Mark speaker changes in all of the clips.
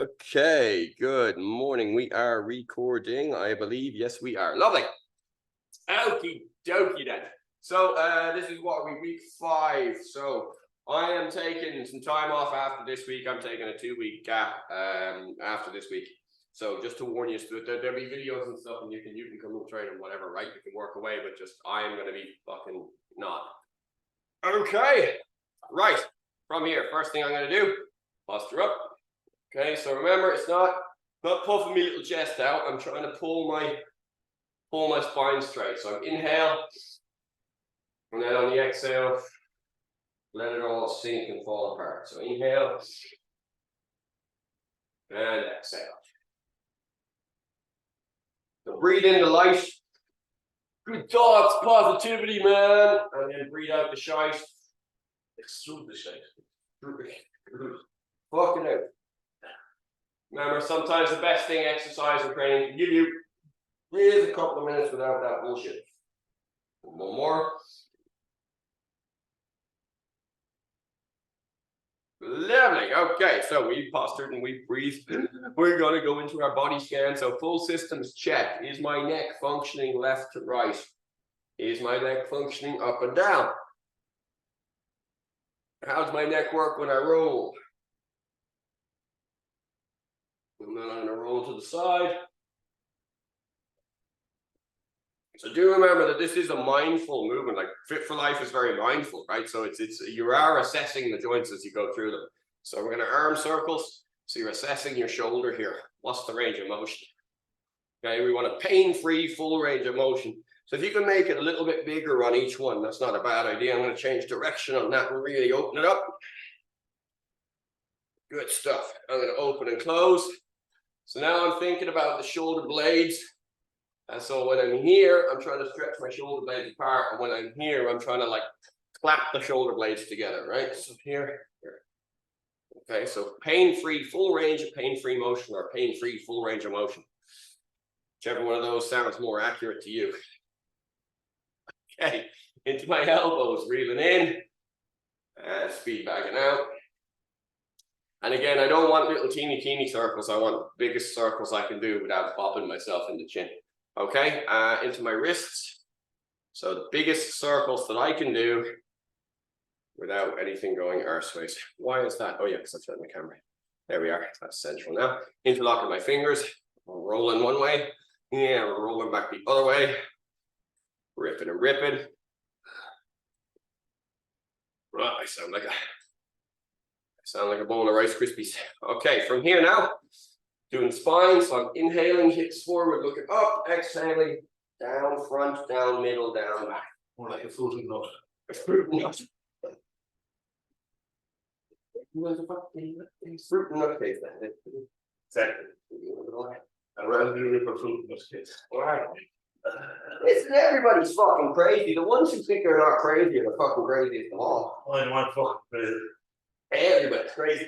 Speaker 1: Okay, good morning. We are recording, I believe. Yes, we are. Lovely. Okie dokie then. So this is what week 5. So I am taking some time off after this week. I'm taking a 2-week gap after this week. So just to warn you, so there'll be videos and stuff, and you can come and train and whatever, right? You can work away, but just I am gonna be fucking not. Okay, right. From here, first thing I'm gonna do, posture up. Okay, so remember, it's not puffing my little chest out. I'm trying to pull my spine straight. So I'm inhale, and then on the exhale, let it all sink and fall apart. So inhale, and exhale. So breathe in the light, good thoughts, positivity, man, and then breathe out the shite. Extrude the shite. Fuck it out. Remember, sometimes the best thing exercise and training can give you is a couple of minutes without that bullshit. One more. Lovely. Okay, so we postured and we breathed. We're going to go into our body scan. So full systems check. Is my neck functioning left to right? Is my neck functioning up and down? How does my neck work when I roll? And then I'm going to roll to the side. So do remember that this is a mindful movement. Like Fit for Life is very mindful, right? So it's you are assessing the joints as you go through them. So we're going to arm circles. So you're assessing your shoulder here. What's the range of motion? Okay, we want a pain-free full range of motion. So if you can make it a little bit bigger on each one, that's not a bad idea. I'm going to change direction on that and really open it up. Good stuff. I'm going to open and close. So now I'm thinking about the shoulder blades. And so when I'm here, I'm trying to stretch my shoulder blades apart. And when I'm here, I'm trying to like clap the shoulder blades together, right? So here. Okay, so pain-free, full range of pain-free motion or pain-free, full range of motion. Whichever one of those sounds more accurate to you. Okay, into my elbows, reeling in. And speed backing out. And again, I don't want little teeny circles. I want the biggest circles I can do without popping myself in the chin. Okay, into my wrists. So the biggest circles that I can do without anything going arseways. Why is that? Oh yeah, because I turned the camera. There we are. That's central now. Interlocking my fingers. We're rolling one way. Yeah, we're rolling back the other way. Ripping and ripping. Right, I sound like a bowl of Rice Krispies. Okay, from here now, doing spine. So I'm inhaling, hips forward, looking up, exhaling, down front, down middle, down back.
Speaker 2: More like a floating nut.
Speaker 1: A fruit nut. Fruit nut case then.
Speaker 2: Exactly. I'd rather do it for floating nut case.
Speaker 1: Alright. Listen, everybody's fucking crazy. The ones who think they're not crazy are the fucking craziest of all.
Speaker 2: I don't want fucking crazy.
Speaker 1: Everybody's crazy.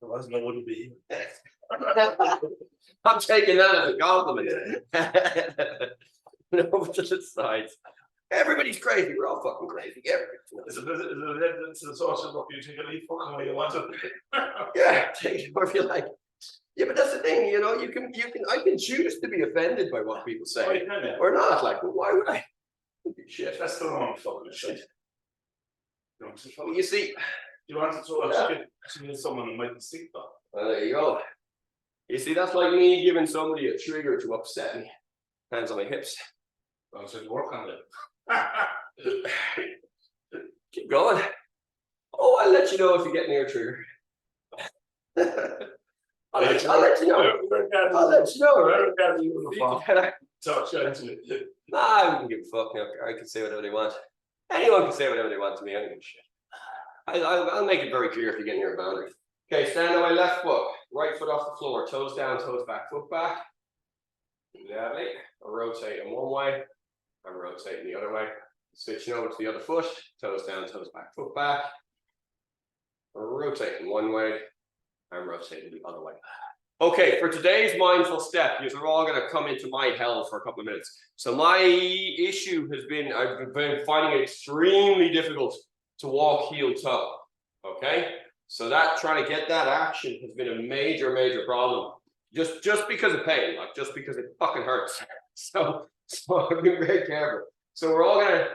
Speaker 2: Otherwise, I wouldn't be here.
Speaker 1: I'm taking that as a compliment. Over to the sides. Everybody's crazy. We're all fucking crazy.
Speaker 2: Is it evidence to the source of what you take a leaf fucking where you want it?
Speaker 1: Yeah, take it wherever you like. Yeah, but that's the thing, you know, I can choose to be offended by what people say.
Speaker 2: Oh, you can, yeah.
Speaker 1: Or not. Like, well, why would I? Shit.
Speaker 2: That's the wrong fucking shit.
Speaker 1: You see,
Speaker 2: You want to throw a shit to someone who might be sick though.
Speaker 1: well, there you go. You see, that's like me giving somebody a trigger to upset me. Hands on my hips.
Speaker 2: I said work on it.
Speaker 1: Keep going. Oh, I'll let you know if you get near a trigger. I'll let you know. I'll let you know.
Speaker 2: Talk shit to it.
Speaker 1: Nah, I wouldn't give a fuck. I can say whatever they want. Anyone can say whatever they want to me. I don't give a shit. I'll make it very clear if you get near a boundary. Okay, stand on my left foot, right foot off the floor, toes down, toes back, foot back. Lovely. I'm rotating one way, I'm rotating the other way. Switching over to the other foot, toes down, toes back, foot back. Rotating one way, I'm rotating the other way. Okay, for today's mindful step, you're all going to come into my hell for a couple of minutes. So my issue has been, I've been finding it extremely difficult to walk heel toe. Okay, So that trying to get that action has been a major problem. Just because of pain, like just because it fucking hurts. So I've been very careful. So we're all gonna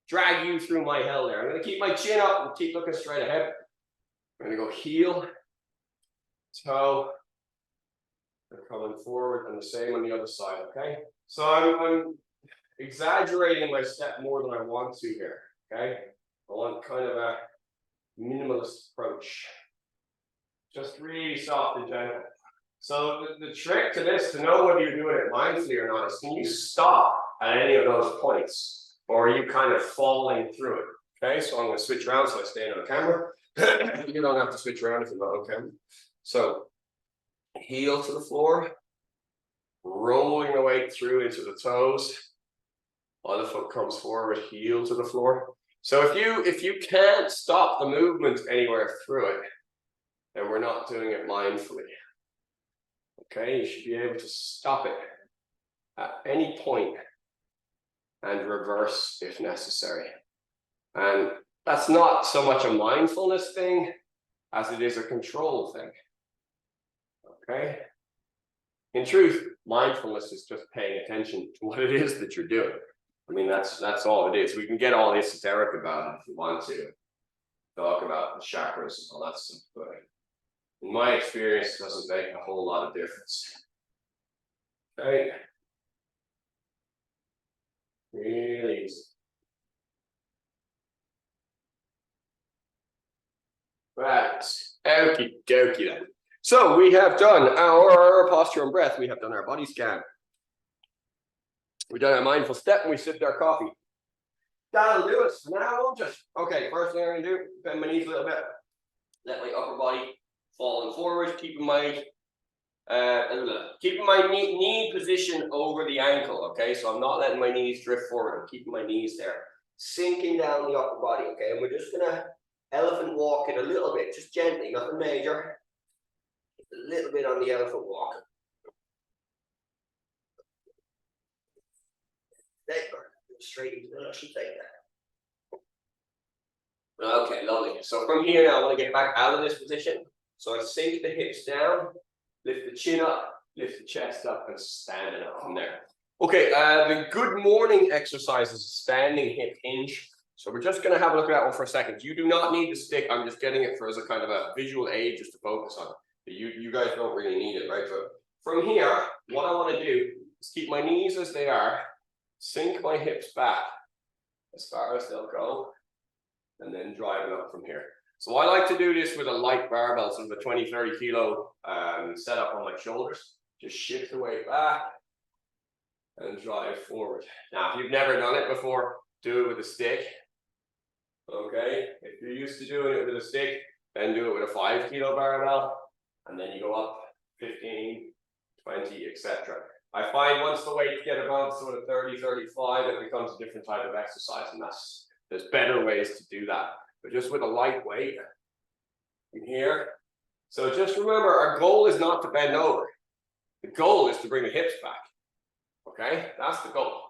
Speaker 1: drag you through my hell there. I'm gonna keep my chin up and keep looking straight ahead. I'm gonna go heel, toe, and coming forward, and the same on the other side. Okay. So I'm exaggerating my step more than I want to here. Okay. I want kind of a minimalist approach. Just really soft and gentle. So the trick to this, to know whether you're doing it mindfully or not, is can you stop at any of those points? Or are you kind of falling through it? Okay, so I'm going to switch around so I stay on camera. You don't have to switch around if you're not on camera. So heel to the floor, rolling the weight through into the toes. Other foot comes forward, heel to the floor. So if you can't stop the movement anywhere through it, then we're not doing it mindfully. Okay, you should be able to stop it at any point and reverse if necessary. And that's not so much a mindfulness thing as it is a control thing. Okay. In truth, mindfulness is just paying attention to what it is that you're doing. I mean, that's all it is. We can get all esoteric about it if you want to talk about the chakras and all that stuff, but in my experience, it doesn't make a whole lot of difference. Okay. Really easy. Right. Okie dokie then. So we have done our posture and breath. We have done our body scan. We've done our mindful step and we sipped our coffee. That'll do it for now, won't it? Okay, first thing I'm gonna do, bend my knees a little bit. Let my upper body falling forward, keeping my knee position over the ankle. Okay, so I'm not letting my knees drift forward. I'm keeping my knees there, sinking down the upper body. Okay, and we're just gonna elephant walk it a little bit, just gently, nothing major. Just a little bit on the elephant walk. There, straight into the should take that. Okay, lovely. So from here now, I want to get back out of this position. So I sink the hips down, lift the chin up, lift the chest up, and stand it up from there. Okay, the good morning exercise is a standing hip hinge. So we're just going to have a look at that one for a second. You do not need the stick. I'm just getting it for as a kind of a visual aid just to focus on. You guys don't really need it, right? But from here, what I want to do is keep my knees as they are, sink my hips back as far as they'll go, and then drive it up from here. So I like to do this with a light barbell, sort of a 20-30 kilo setup on my shoulders. Just shift the weight back and drive forward. Now, if you've never done it before, do it with a stick. Okay, if you're used to doing it with a stick, then do it with a 5 kilo barbell, and then you go up 15, 20, etc. I find once the weights get above sort of 30, 35, it becomes a different type of exercise, and there's better ways to do that. But just with a light weight in here. So just remember, our goal is not to bend over. The goal is to bring the hips back. Okay, that's the goal.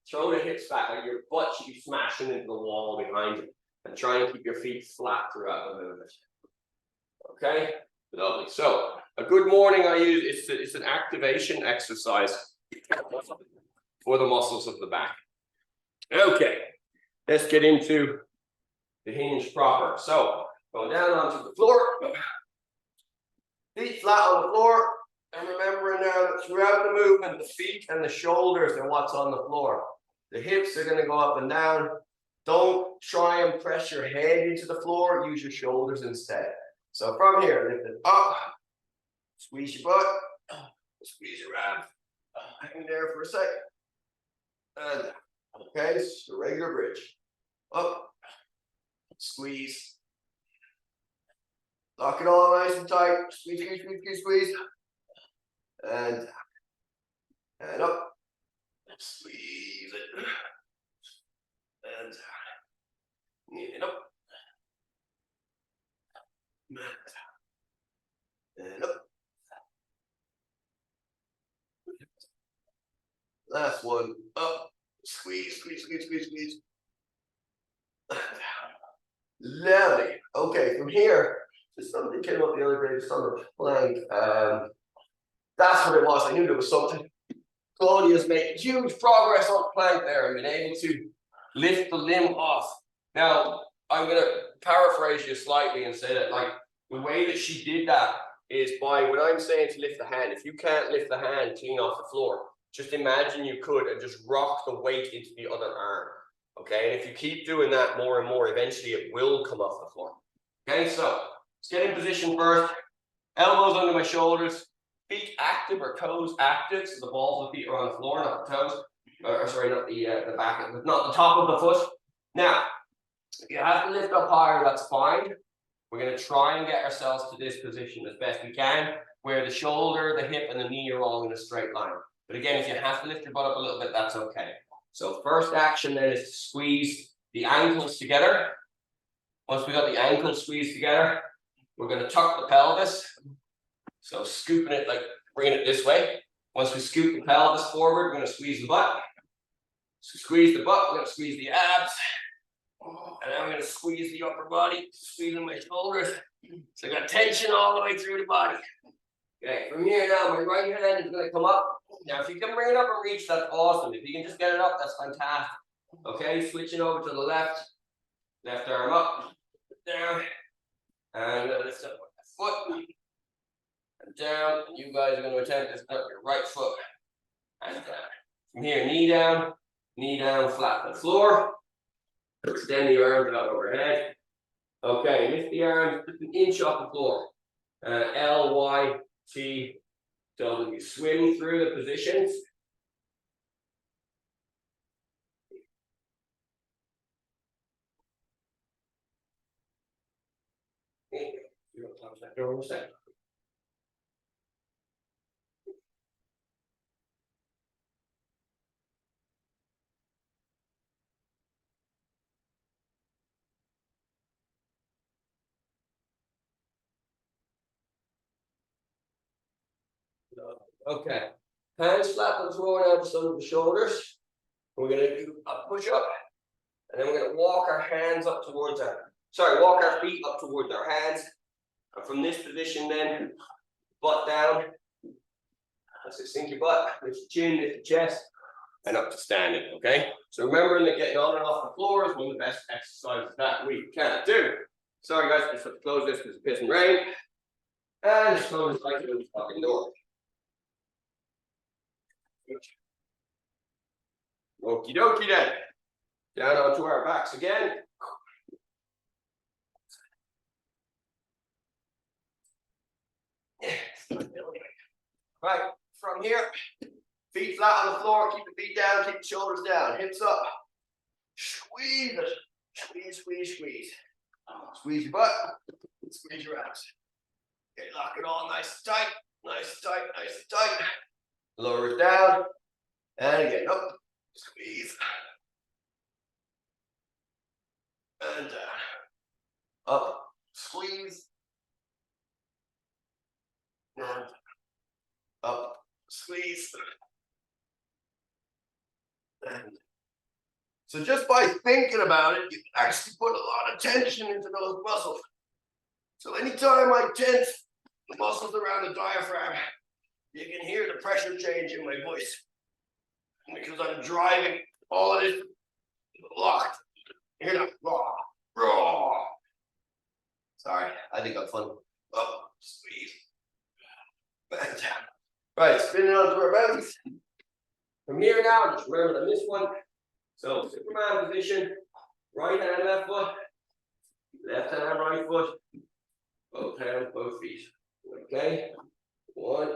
Speaker 1: Throw the hips back, like your butt should be smashing into the wall behind you, and try and keep your feet flat throughout the movement. Okay, lovely. So a good morning I use, it's an activation exercise for the muscles of the back. Okay, let's get into the hinge proper. So going down onto the floor, feet flat on the floor, and remembering now that throughout the movement, the feet and the shoulders are what's on the floor. The hips are going to go up and down. Don't try and press your head into the floor. Use your shoulders instead. So from here, lift it up, squeeze your butt, squeeze your abs. Hang there for a second. And okay, this is the regular bridge. Up, squeeze. Lock it all nice and tight. Squeeze, squeeze, squeeze, squeeze, squeeze. And up. Squeeze it. And up. And up. Last one. Up. Squeeze, squeeze, squeeze, squeeze, squeeze. Lovely. Okay, from here, Just something came up the other day, just on the plank. That's what it was. I knew there was something. Claudia's made huge progress on the plank there and been able to lift the limb off. Now, I'm going to paraphrase you slightly and say that, like, the way that she did that is by, when I'm saying to lift the hand, if you can't lift the hand clean off the floor, just imagine you could and just rock the weight into the other arm. Okay, and if you keep doing that more and more, eventually it will come off the floor. Okay, so let's get in position first. Elbows under my shoulders, feet active or toes active, so the balls of the feet are on the floor, not the toes. Or sorry, not the back, not the top of the foot. Now, if you have to lift up higher, that's fine. We're going to try and get ourselves to this position as best we can, where the shoulder, the hip, and the knee are all in a straight line. But again, if you have to lift your butt up a little bit, that's okay. So first action then is to squeeze the ankles together. Once we got the ankles squeezed together, we're going to tuck the pelvis. So scooping it, like bringing it this way. Once we scoop the pelvis forward, we're going to squeeze the butt. So squeeze the butt, we're going to squeeze the abs. And then I'm going to squeeze the upper body, squeezing my shoulders. So I got tension all the way through the body. Okay, from here now, my right hand is going to come up. Now, if you can bring it up and reach, that's awesome. If you can just get it up, that's fantastic. Okay, switching over to the left. Left arm up, down. And I'm going to lift up my foot. And down. You guys are going to attempt to lift up your right foot. And down. From here, knee down, flat on the floor. Extend the arms out overhead. Okay, lift the arms just an inch off the floor. L, Y, T, W. Swing through the positions. Okay, hands flat on the floor now, just under the shoulders. We're going to do a push up, and then we're going to walk our hands up towards walk our feet up towards our hands. And from this position, then butt down. That's it, sink your butt, lift your chin, lift your chest, and up to standing. Okay, so remembering that getting on and off the floor is one of the best exercises that we can do. Sorry, guys, just have to close this because it's pissing rain. And close like it was fucking door. Okie dokie then. Down onto our backs again. Right, from here, feet flat on the floor, keep the feet down, keep the shoulders down, hips up. Squeeze it. Squeeze, squeeze, squeeze. Squeeze your butt, squeeze your abs. Okay, lock it all nice and tight, nice and tight, nice and tight. Lower it down, and again, up, squeeze. And down. Up, squeeze. And up, squeeze. And so just by thinking about it, you can actually put a lot of tension into those muscles. So anytime I tense the muscles around the diaphragm, you can hear the pressure change in my voice. Because I'm driving all of this locked. Hear that? Raw, raw. Sorry, I think I'm fun. Up, squeeze. Back down. Right, spin it onto our bellies. From here now, just remember to miss one. So Superman position, right hand, left foot, left hand, right foot, both hands, both feet. Okay, 1,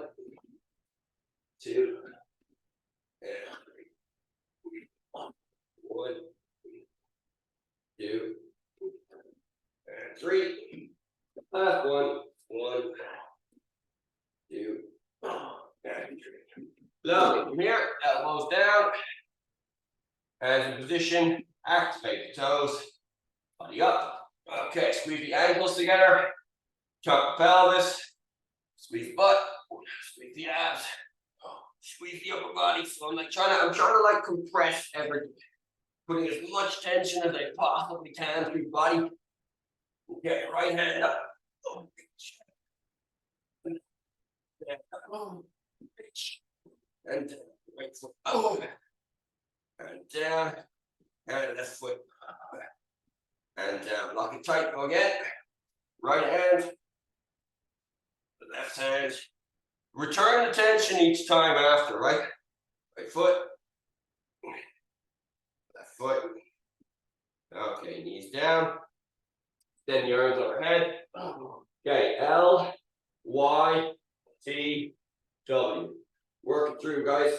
Speaker 1: 2, and 3. 1, 2, and 3. Last one. 1, 2, and 3. Lovely. From here, elbows down. Hands in position. Activate the toes. Body up. Okay, squeeze the ankles together. Tuck the pelvis. Squeeze the butt. Squeeze the abs. Squeeze the upper body. So I'm trying to like compress everything. Putting as much tension as I possibly can through the body. Okay, right hand up. And right foot up, and down, and left foot up, and down. Lock it tight. Go again. Right hand, left hand. Return the tension each time after. Right foot, left foot. Okay, knees down. Extend your arms overhead. Okay, L, Y, T, W. Work it through, guys.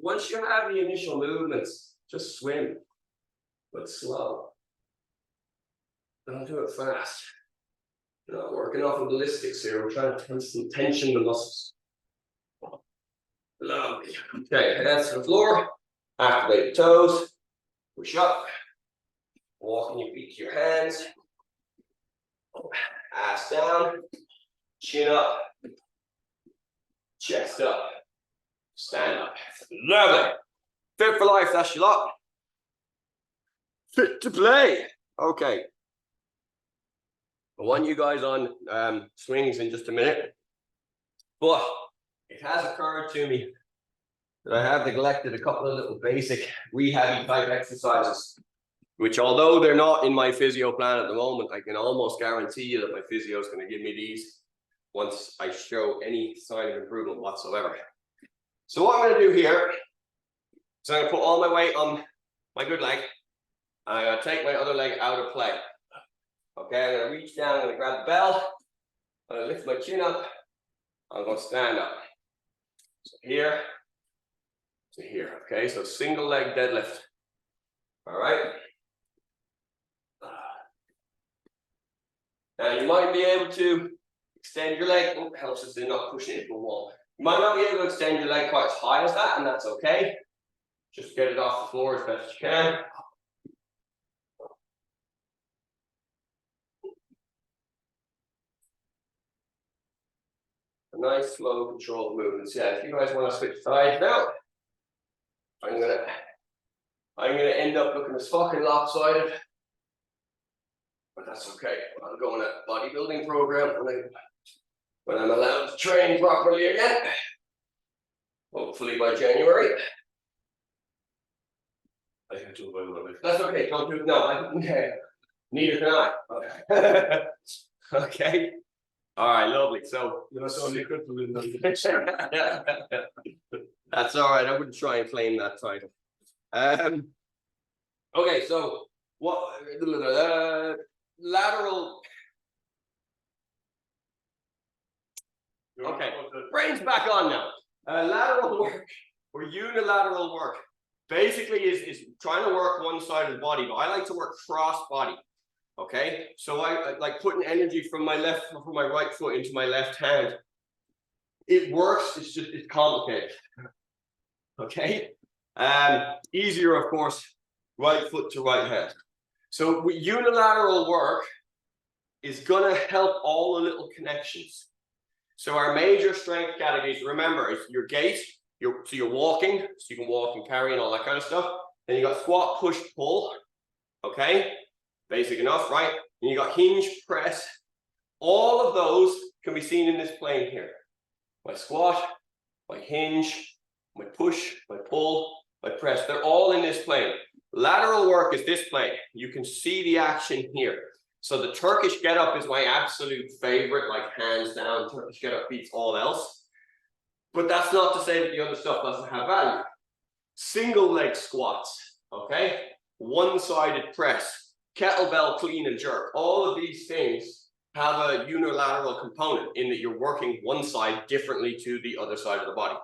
Speaker 1: Once you have the initial movements, just swim, but slow. Don't do it fast. We're not working off of ballistics here. We're trying to tension the muscles. Lovely. Okay, hands to the floor. Activate the toes. Push up. Walking your feet to your hands. Ass down. Chin up. Chest up. Stand up. Lovely. Fit for life, that's your lot. Fit to play. Okay. I want you guys on swings in just a minute. But it has occurred to me that I have neglected a couple of little basic rehab type exercises, which although they're not in my physio plan at the moment, I can almost guarantee you that my physio is going to give me these once I show any sign of improvement whatsoever. So what I'm going to do here is I'm going to put all my weight on my good leg. I'm going to take my other leg out of play. Okay, I'm going to reach down, I'm going to grab the bell, I'm going to lift my chin up, I'm going to stand up. So here to here, okay, so single leg deadlift. All right. Now you might be able to extend your leg, oh, helps us in not pushing it into a wall. You might not be able to extend your leg quite as high as that, and that's okay. Just get it off the floor as best you can. A nice, slow, controlled movements. Yeah, if you guys want to switch sides now, I'm gonna end up looking as fucking lopsided, but that's okay. I'm going to bodybuilding program when I'm allowed to train properly again. Hopefully by January.
Speaker 2: I can do it by the way.
Speaker 1: That's okay. Don't do it. No, neither can I. Okay. All right, lovely. So
Speaker 2: That's all you could do.
Speaker 1: that's all right. I wouldn't try and claim that title. Okay, so what lateral? Okay, brain's back on now. Lateral work or unilateral work basically is trying to work one side of the body, but I like to work cross body. Okay, so I like putting energy from my right foot into my left hand. It works, it's complicated. Okay, easier of course, right foot to right hand. So unilateral work is gonna help all the little connections. So our major strength categories, remember, is your gait, so you're walking, so you can walk and carry and all that kind of stuff. Then you got squat, push, pull, okay? Basic enough, right? And you got hinge, press. All of those can be seen in this plane here. My squat, my hinge, my push, my pull, my press. They're all in this plane. Lateral work is this plane. You can see the action here. So the Turkish get-up is my absolute favorite, like hands down. Turkish get-up beats all else. But that's not to say that the other stuff doesn't have value. Single leg squats, okay? One-sided press. Kettlebell clean and jerk, all of these things have a unilateral component in that you're working one side differently to the other side of the body.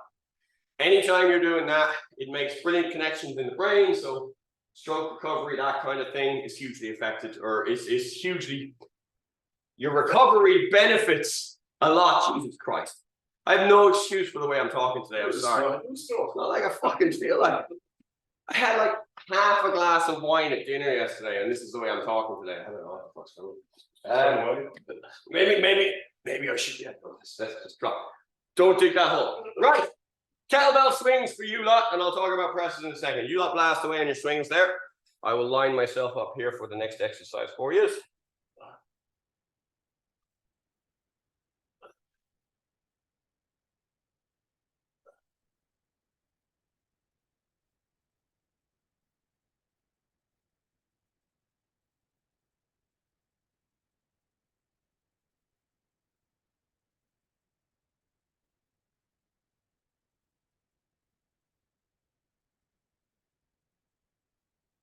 Speaker 1: Anytime you're doing that, it makes brilliant connections in the brain. So stroke recovery, that kind of thing is hugely affected, or is hugely, your recovery benefits a lot. Jesus Christ. I have no excuse for the way I'm talking today. I'm sorry. It's not like I fucking feel like it. I had like half a glass of wine at dinner yesterday, and this is the way I'm talking today. I don't know what the fuck's going on. Maybe I should get this. Let's just drop. Don't dig that hole. Right. Kettlebell swings for you lot, and I'll talk about presses in a second. You lot blast away on your swings there. I will line myself up here for the next exercise for you.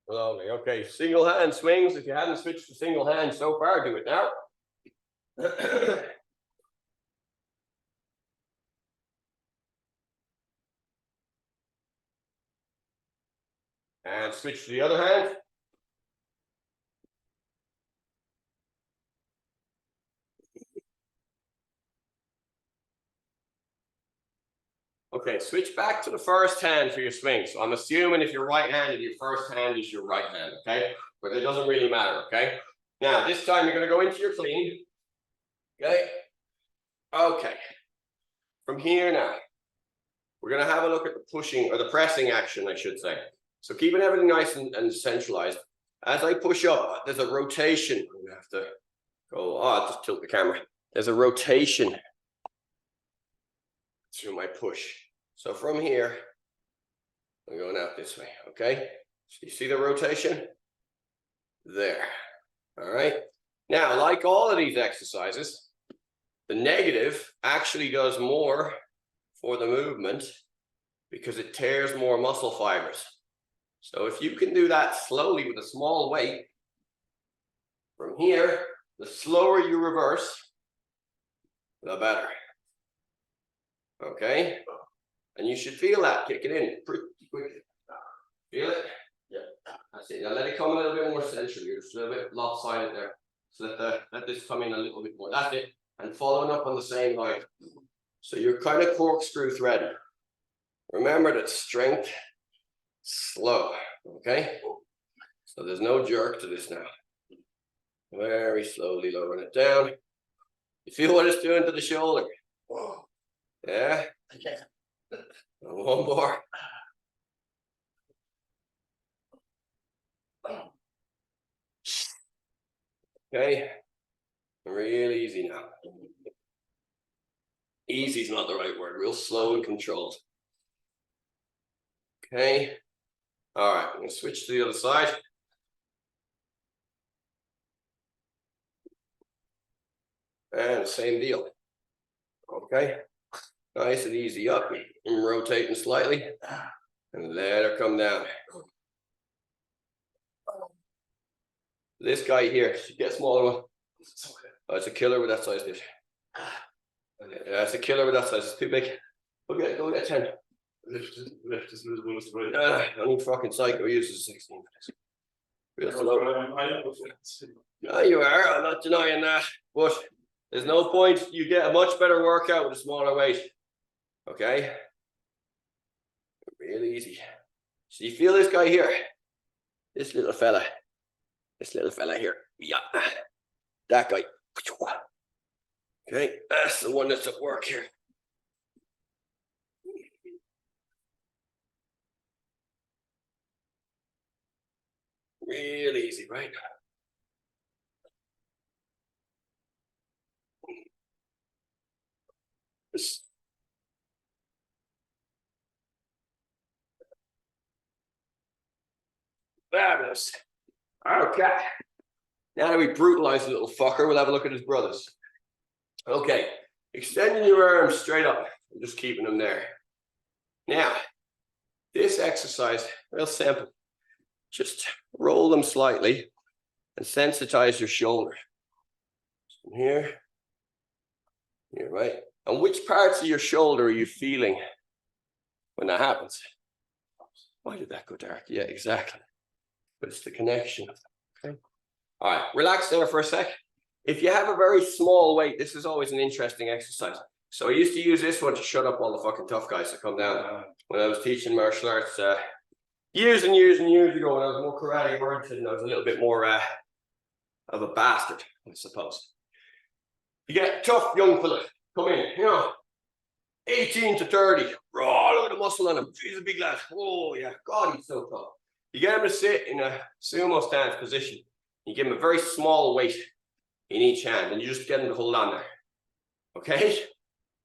Speaker 1: Lovely. Okay, single hand swings. If you hadn't switched to single hand so far, do it now. And switch to the other hand. Okay, switch back to the first hand for your swing. So I'm assuming if you're right-handed, your first hand is your right hand, okay? But it doesn't really matter, okay? Now, this time you're going to go into your clean. Okay? Okay. From here now, we're going to have a look at the pushing, or the pressing action, I should say. So keeping everything nice and centralized. As I push up, there's a rotation. I'm going to have to go, I'll just tilt the camera. There's a rotation through my push. So from here, I'm going out this way, okay? So you see the rotation? There, all right? Now, like all of these exercises, the negative actually does more for the movement because it tears more muscle fibers. So if you can do that slowly with a small weight, from here, the slower you reverse, the better. Okay? And you should feel that kicking in pretty quickly. Feel it? Yeah. That's it. Now let it come a little bit more central. You're just a little bit lopsided there. So let this come in a little bit more. That's it. And following up on the same line. So you're kind of corkscrew threading. Remember that strength, slow. Okay? So there's no jerk to this now. Very slowly lowering it down. You feel what it's doing to the shoulder? Whoa. Yeah? Okay. One more. Okay. Real easy now. Easy is not the right word. Real slow and controlled. Okay. All right. I'm going to switch to the other side. And same deal. Okay. Nice and easy up. I'm rotating slightly. And let her come down. This guy here, get a smaller one. Oh, it's a killer with that size dish. Yeah, it's a killer with that size. It's too big. Go get 10.
Speaker 2: Lift is losing this way.
Speaker 1: Only fucking psycho uses 16. Real slow. No, you are. I'm not denying that. But there's no point. You get a much better workout with a smaller weight. Okay? Really easy. So you feel this guy here? This little fella. This little fella here. Yeah. That guy. Okay, that's the one that's at work here. Real easy, right? Fabulous. Okay. Now that we brutalize the little fucker, we'll have a look at his brothers. Okay. Extending your arms straight up and just keeping them there. Now, this exercise, real simple. Just roll them slightly and sensitize your shoulder. From here, right? And which parts of your shoulder are you feeling when that happens? Why did that go dark? Yeah, exactly. But it's the connection. Okay. All right, relax there for a sec. If you have a very small weight, this is always an interesting exercise. So I used to use this one to shut up all the fucking tough guys that come down when I was teaching martial arts years and years and years ago when I was more karate oriented and I was a little bit more of a bastard, I suppose. You get tough young fellas come in, 18 to 30, raw, look at the muscle on him. He's a big lad. Oh yeah, God, he's so tough. You get him to sit in a sumo stance position. You give him a very small weight in each hand, and you just get him to hold on there. Okay?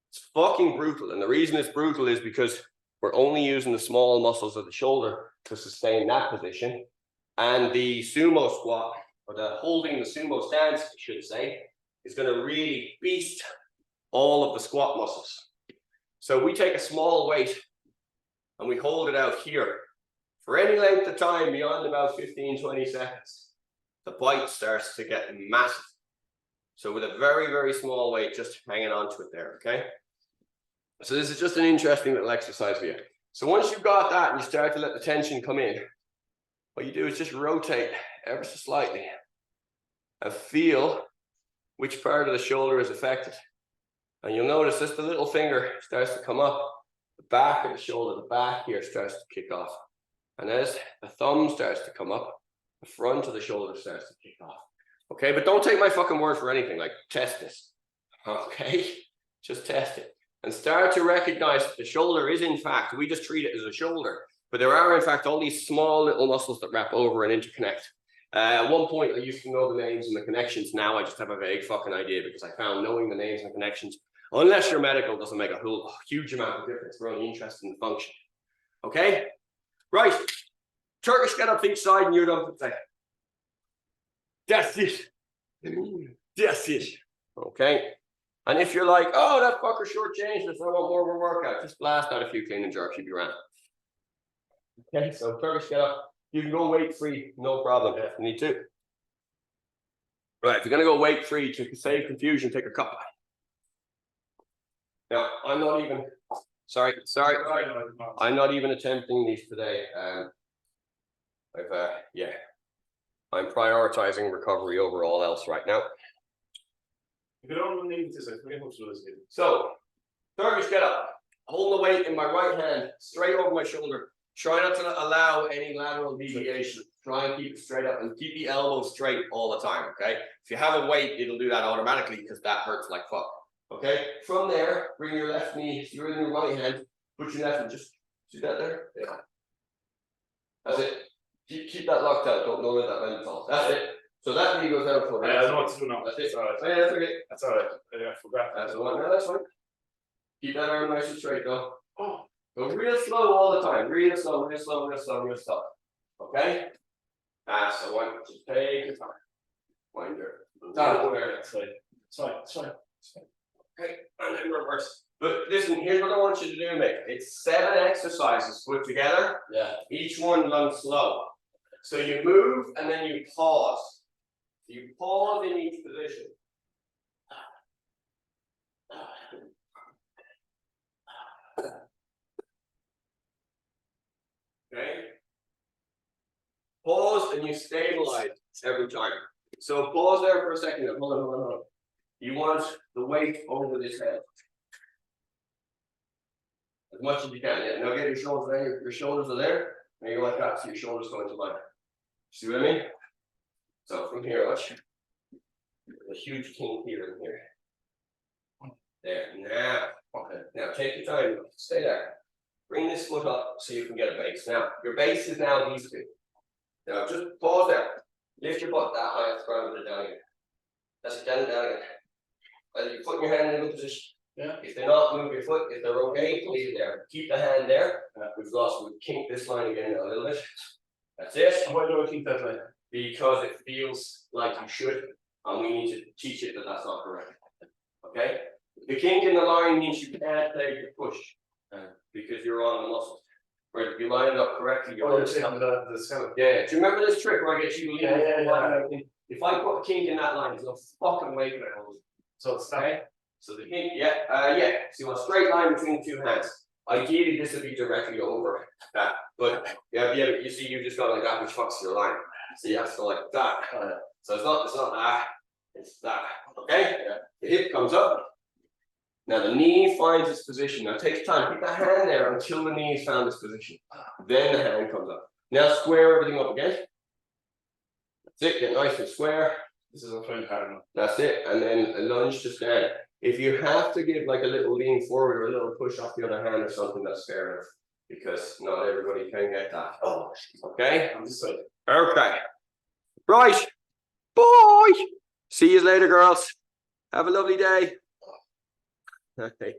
Speaker 1: It's fucking brutal, and the reason it's brutal is because we're only using the small muscles of the shoulder to sustain that position, and the sumo squat, or the holding the sumo stance, I should say, is going to really beast all of the squat muscles. So we take a small weight and we hold it out here for any length of time beyond about 15, 20 seconds. The bite starts to get massive. So with a very, very small weight, just hanging on to it there, okay? So this is just an interesting little exercise for you. So once you've got that and you start to let the tension come in, what you do is just rotate ever so slightly and feel which part of the shoulder is affected. And you'll notice as the little finger starts to come up, the back of the shoulder, the back here starts to kick off. And as the thumb starts to come up, the front of the shoulder starts to kick off. Okay, but don't take my fucking word for anything, like test this. Okay, just test it. And start to recognize that the shoulder is in fact, we just treat it as a shoulder, but there are in fact all these small little muscles that wrap over and interconnect. At one point I used to know the names and the connections. Now I just have a vague fucking idea because I found knowing the names and connections, unless you're medical, doesn't make a huge amount of difference. We're only interested in the function. Okay? Right. Turkish get up each side and you're done for the day. That's it. That's it. Okay? And if you're like, oh, that fucker shortchanged us, I want more of a workout, just blast out a few clean and jerks, you'll be around. Okay, so Turkish get up. You can go weight free, no problem if you need to. Right, if you're going to go weight free to save confusion, take a cup. Now, I'm not even, sorry, I'm not even attempting these today. I'm prioritizing recovery over all else right now. So, Turkish get up. Hold the weight in my right hand, straight over my shoulder. Try not to allow any lateral deviation. Try and keep it straight up and keep the elbows straight all the time, okay? If you have a weight, it'll do that automatically because that hurts like fuck, okay? From there, bring your left knee, you're in your right hand, put your left and just, see that there? Yeah. That's it. Keep that locked out, don't lower that when it falls. That's it. So that knee goes down for
Speaker 2: I know what to do now.
Speaker 1: That's it.
Speaker 2: All right.
Speaker 1: Oh, yeah, that's okay.
Speaker 2: That's all right. I forgot.
Speaker 1: That's the one. No, that's fine. Keep that arm nice and straight though. Oh. Go real slow all the time. Real slow, real slow, real slow, real slow. Okay? So I want you to take your time. Wind your
Speaker 2: That's fine. It's fine. It's fine.
Speaker 1: Okay, and then reverse. But listen, here's what I want you to do, mate. It's 7 exercises put together. Yeah. Each one done slow. So you move and then you pause. You pause in each position. Okay. Pause and you stabilize every time. So pause there for a second. Hold on. You want the weight over this head. As much as you can. Yeah. Now get your shoulders there. Your shoulders are there. And you're like that. So your shoulders go into line. See what I mean? So from here, watch. There's a huge kink here and here. There. Now. Okay. Now take your time. Stay there. Bring this foot up so you can get a base. Now, your base is now these two. Now, just pause there. Lift your butt that high off the ground and down again. That's it, down and down again. Well, you put your hand in a good position. Yeah. If they're not, move your foot. If they're okay, leave it there. Keep the hand there. We've kink this line again a little bit. That's it.
Speaker 2: Why do I kink that line?
Speaker 1: Because it feels like you should, and we need to teach it that that's not correct. Okay? The kink in the line means you can't take the push. Because you're on the muscles. Whereas if you line it up correctly, you're
Speaker 2: saying the seven.
Speaker 1: Yeah. Do you remember this trick where I get you leaning? Yeah. If I put a kink in that line, there's no fucking way can I hold it.
Speaker 2: So it's
Speaker 1: okay. So the kink, yeah. So you want a straight line between the two hands. Ideally, this would be directly over that. But you see, you just got like that, which fucks your line. So you have to go like that. So it's not that. It's that. Okay. Yeah. The hip comes up. Now the knee finds its position. Now take your time, keep that hand there until the knee has found its position. Then the hand comes up. Now square everything up again. That's it, get nice and square.
Speaker 2: This is a friend Harman.
Speaker 1: That's it, and then a lunge to stand. If you have to give like a little lean forward or a little push off the other hand or something, that's fair enough. Because not everybody can get that.
Speaker 2: Oh,
Speaker 1: Okay?
Speaker 2: on this side.
Speaker 1: Okay. Right. Bye. See you later, girls. Have a lovely day. Okay.